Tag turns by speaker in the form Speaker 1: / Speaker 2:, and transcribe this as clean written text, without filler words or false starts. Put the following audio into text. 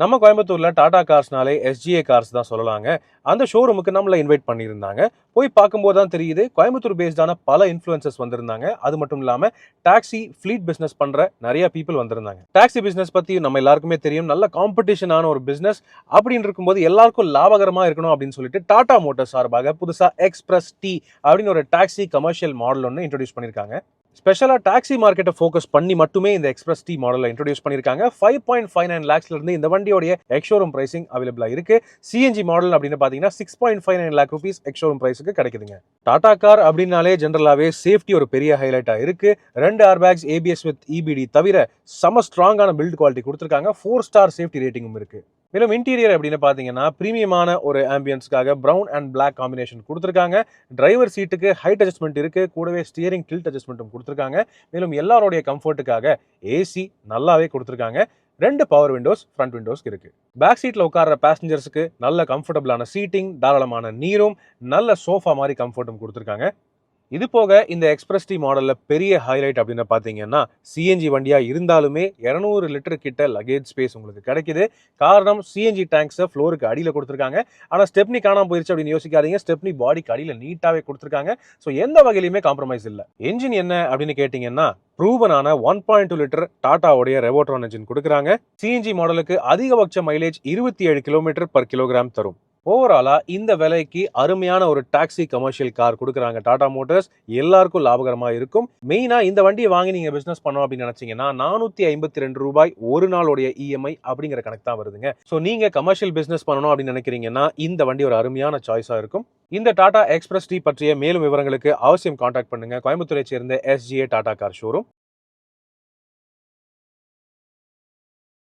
Speaker 1: நம்ம கோயம்புத்தூர்ல Tata கார்ஸ்னாலே SGA cars தான் சொல்லலாங்க. அந்த ஷோரூமுக்கு நம்மள இன்வைட் பண்ணியிருந்தாங்க. போய் பார்க்கும்போது தான் தெரியுது, கோயம்புத்தூர் பேஸ்டான பல இன்ஃப்ளூயன்சர்ஸ் வந்திருந்தாங்க. அது மட்டும் இல்லாம டாக்ஸி, ஃப்ளீட் பிசினஸ் பண்ற நிறைய பீப்புள் வந்திருந்தாங்க. டாக்ஸி பிசினஸ் பத்தி நம்ம எல்லாருக்குமே தெரியும். நல்ல காம்படிஷனான ஒரு பிசினஸ். அப்படின்னு இருக்கும்போது எல்லாருக்கும் லாபகரமா இருக்கணும் அப்படின்னு சொல்லிட்டு டாடா மோட்டார்ஸ் சார்பாக புதுசா எக்ஸ்பிரஸ் டி அப்படின்னு ஒரு டாக்ஸி கமர்ஷியல் மாடல் ஒன்று இன்ட்ரோடியூஸ் பண்ணியிருக்காங்க. ஸ்பெஷலா டாக்ஸி மார்க்கெட்டை ஃபோக்கஸ் பண்ணி மட்டுமே இந்த எக்ஸ்பிரஸ் டி மாடலை இன்ட்ரோடியூஸ் பண்ணியிருக்காங்க. 5.59 lakhsல இருந்து இந்த வண்டியோடைய எக்ஸ்ஷோரூம் பிரைசிங் அவைலபிளா இருக்கு. சிஎன்ஜி மாடல் அப்படின்னு பாத்தீங்கன்னா 6.59 lakh rupees எக்ஸ்ஷோரூம் பிரைஸுக்கு கிடைக்குதுங்க. டாடா கார் அப்படின்னாலே ஜென்ரலாவே சேஃப்டி ஒரு பெரிய ஹைலைட்டா இருக்கு. 2 ஏர்பேக்ஸ், ஏபிஎஸ் வித் இபிடி தவிர செம ஸ்ட்ராங்கான பில்ட் குவாலிட்டி கொடுத்துருக்காங்க. 4 ஸ்டார் சேஃப்டி ரேட்டிங்கும் இருக்கு. மேலும் இன்டீரியர் அப்படின்னு பாத்தீங்கன்னா பிரீமியமான ஒரு ஆம்பியன்ஸ்க்காக பிரவுன் அண்ட் பிளாக் காம்பினேஷன் கொடுத்துருக்காங்க. டிரைவர் சீட்டுக்கு ஹைட் அட்ஜஸ்ட்மெண்ட் இருக்கு. கூடவே ஸ்டியரிங் டில்ட் அட்ஜஸ்ட்மெண்ட்டும் கொடுத்துருக்காங்க. மேலும் எல்லாரோடைய கம்ஃபர்ட்டுக்காக ஏசி நல்லாவே கொடுத்துருக்காங்க. 2 பவர் விண்டோஸ் ஃப்ரண்ட் விண்டோஸ்க்கு இருக்கு. பேக் சீட்ல உட்கார்ற பேசஞ்சர்ஸ்க்கு நல்ல கம்ஃபர்டபுளான சீட்டிங், தாராளமான நீரும், நல்ல சோஃபா மாதிரி கம்ஃபர்ட்டும் கொடுத்துருக்காங்க. இது போக இந்த எக்ஸ்பிரஸ் டி மாடல்ல பெரிய ஹைலைட் அப்படின்னு பாத்தீங்கன்னா சிஎன்ஜி வண்டியா இருந்தாலுமே 200 லிட்டர் கிட்ட லக்கேஜ் ஸ்பேஸ் உங்களுக்கு கிடைக்குது. காரணம் சிஎன்ஜி டேங்க்ஸை ஃப்ளோருக்கு அடியில் கொடுத்துருக்காங்க. ஆனா ஸ்டெப்னி காணாம போயிருச்சு அப்படின்னு யோசிக்காதீங்க. ஸ்டெப்னி பாடிக்கு அடியில் நீட்டாவே கொடுத்துருக்காங்க. ஸோ எந்த வகையிலுமே காம்ப்ரமைஸ் இல்லை. என்ஜின் என்ன அப்படின்னு கேட்டீங்கன்னா ப்ரூவனான 1.2 லிட்டர் டாட்டாவுடைய ரெவோட்ரான் என்ஜின் கொடுக்குறாங்க. சிஎன்ஜி மாடலுக்கு அதிகபட்ச மைலேஜ் 27 கிலோமீட்டர் பர் கிலோகிராம் தரும். ஓவராலா இந்த விலைக்கு அருமையான ஒரு டாக்ஸி கமர்ஷியல் கார் கொடுக்குறாங்க டாடா மோட்டார்ஸ். எல்லாருக்கும் லாபகரமா இருக்கும். மெயினா இந்த வண்டியை வாங்கி நீங்க பிசினஸ் பண்ணணும் அப்படின்னு நினைச்சீங்கன்னா 452 ரூபாய் ஒரு நாளுடைய இஎம்ஐ அப்படிங்கிற கணக்கு தான் வருதுங்க. ஸோ நீங்க கமர்ஷியல் பிசினஸ் பண்ணணும் அப்படின்னு நினைக்கிறீங்கன்னா இந்த வண்டி ஒரு அருமையான சாய்ஸா இருக்கும். இந்த டாடா எக்ஸ்பிரஸ் டி பற்றிய மேலும் விவரங்களுக்கு அவசியம் கான்டாக்ட் பண்ணுங்க. கோயம்புத்தூரை சேர்ந்த எஸ்ஜிஏ டாடா கார் ஷோரூம்.